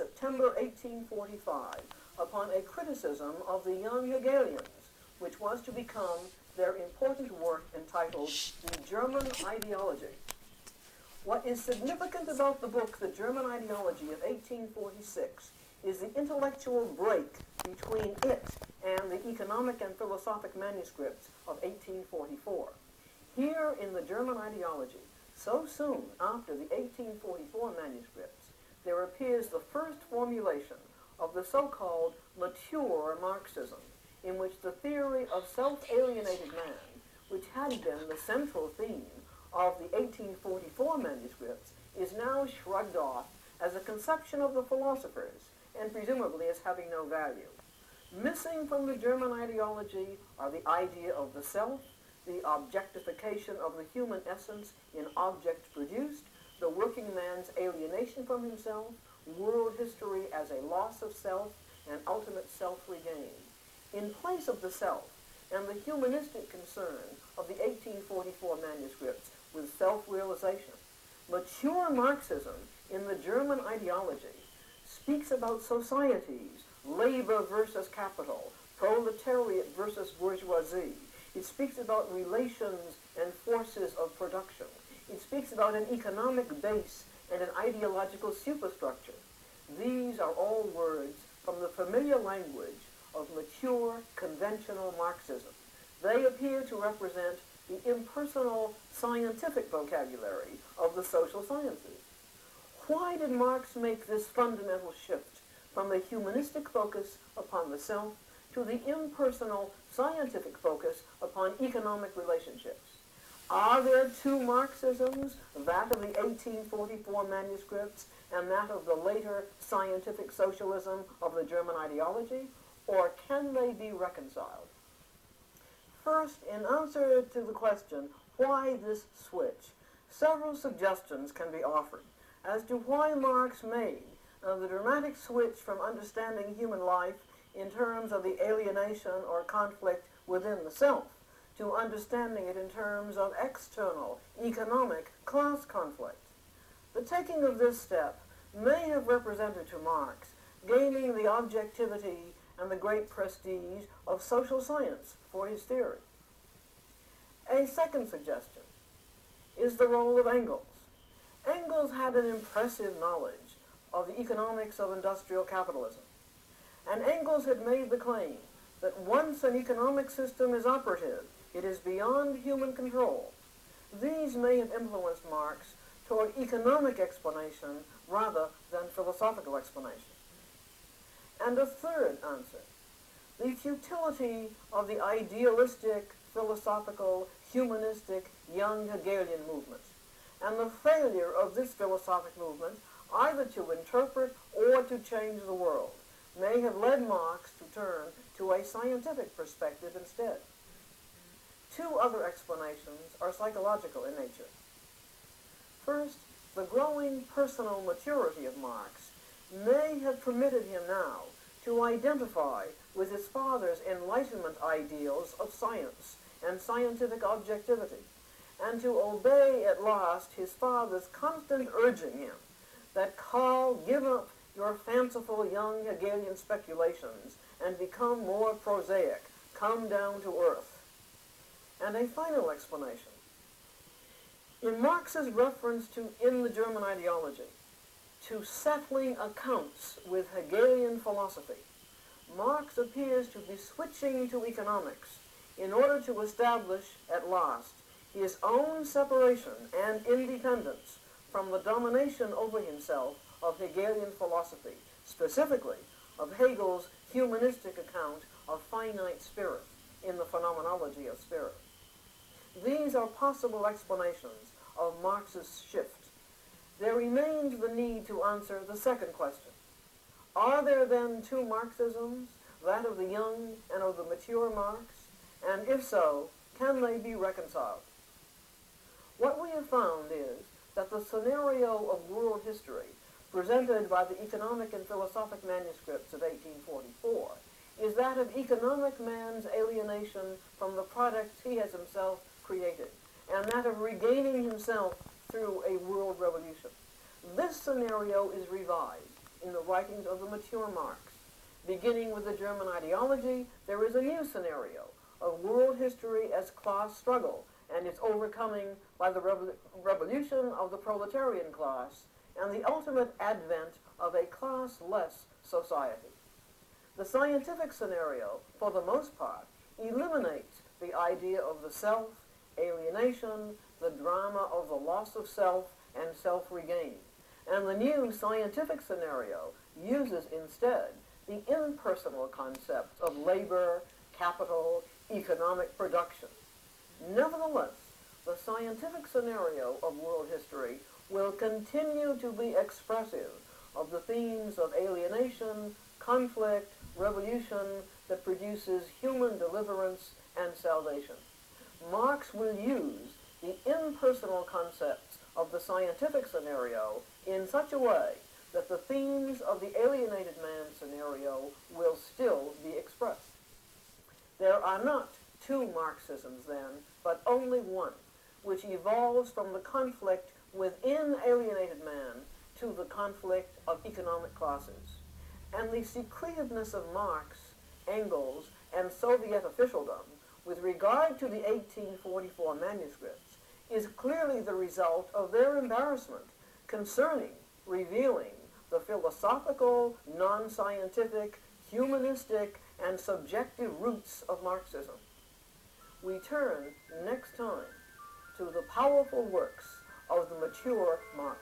September 1845 upon a criticism of the young Hegelians, which was to become their important work entitled The German Ideology. What is significant about the book, The German Ideology of 1846, is the intellectual break between it and the economic and philosophic manuscripts of 1844. Here in the German Ideology, so soon after the 1844 manuscripts, there appears the first formulation of the so-called mature Marxism, in which the theory of self-alienated man, which had been the central theme of the 1844 manuscripts, is now shrugged off as a conception of the philosophers, and presumably as having no value. Missing from the German ideology are the idea of the self, the objectification of the human essence in objects produced, the working man's alienation from himself, world history as a loss of self, and ultimate self-regain. In place of the self and the humanistic concern of the 1844 manuscripts with self-realization, mature Marxism in the German ideology speaks about societies, labor versus capital, proletariat versus bourgeoisie. It speaks about relations and forces of production. It speaks about an economic base and an ideological superstructure. These are all words from the familiar language of mature, conventional Marxism. They appear to represent the impersonal scientific vocabulary of the social sciences. Why did Marx make this fundamental shift from the humanistic focus upon the self to the impersonal scientific focus upon economic relationships? Are there two Marxisms, that of the 1844 manuscripts and that of the later scientific socialism of the German ideology, or can they be reconciled? First, in answer to the question, why this switch, several suggestions can be offered as to why Marx made the dramatic switch from understanding human life in terms of the alienation or conflict within the self to understanding it in terms of external, economic, class conflict. The taking of this step may have represented to Marx gaining the objectivity and the great prestige of social science for his theory. A second suggestion is the role of Engels. Engels had an impressive knowledge of the economics of industrial capitalism, and Engels had made the claim that once an economic system is operative, it is beyond human control. These may have influenced Marx toward economic explanation rather than philosophical explanation. And a third answer, the futility of the idealistic, philosophical, humanistic, young Hegelian movement, and the failure of this philosophic movement either to interpret or to change the world may have led Marx to turn to a scientific perspective instead. Two other explanations are psychological in nature. First, the growing personal maturity of Marx may have permitted him now to identify with his father's Enlightenment ideals of science and scientific objectivity, and to obey at last his father's constant urging him that Karl, give up your fanciful young Hegelian speculations and become more prosaic, come down to earth. And a final explanation. In Marx's reference to, in the German ideology, to settling accounts with Hegelian philosophy, Marx appears to be switching to economics in order to establish, at last, his own separation and independence from the domination over himself of Hegelian philosophy, specifically of Hegel's humanistic account of finite spirit in the phenomenology of spirit. These are possible explanations of Marx's shift. There remains the need to answer the second question. Are there then two Marxisms, that of the young and of the mature Marx? And if so, can they be reconciled? What we have found is that the scenario of world history presented by the economic and philosophic manuscripts of 1844 is that of economic man's alienation from the products he has himself created, and that of regaining himself through a world revolution. This scenario is revived in the the writings of the mature Marx. Beginning with the German ideology, there is a new scenario of world history as class struggle and its overcoming by the revolution of the proletarian class and the ultimate advent of a class-less society. The scientific scenario, for the most part, eliminates the idea of the self, alienation, the drama of the loss of self and self-regain. And the new scientific scenario uses instead the impersonal concepts of labor, capital, economic production. Nevertheless, the scientific scenario of world history will continue to be expressive of the themes of alienation, conflict, revolution that produces human deliverance and salvation. Marx will use the impersonal concepts of the scientific scenario in such a way that the themes of the alienated man scenario will still be expressed. There are not two Marxisms, then, but only one, which evolves from the conflict within alienated man to the conflict of economic classes. And the secretiveness of Marx, Engels, and Soviet officialdom with regard to the 1844 manuscripts is clearly the result of their embarrassment concerning revealing the philosophical, non-scientific, humanistic, and subjective roots of Marxism. We turn next time to the powerful works of the mature Marx.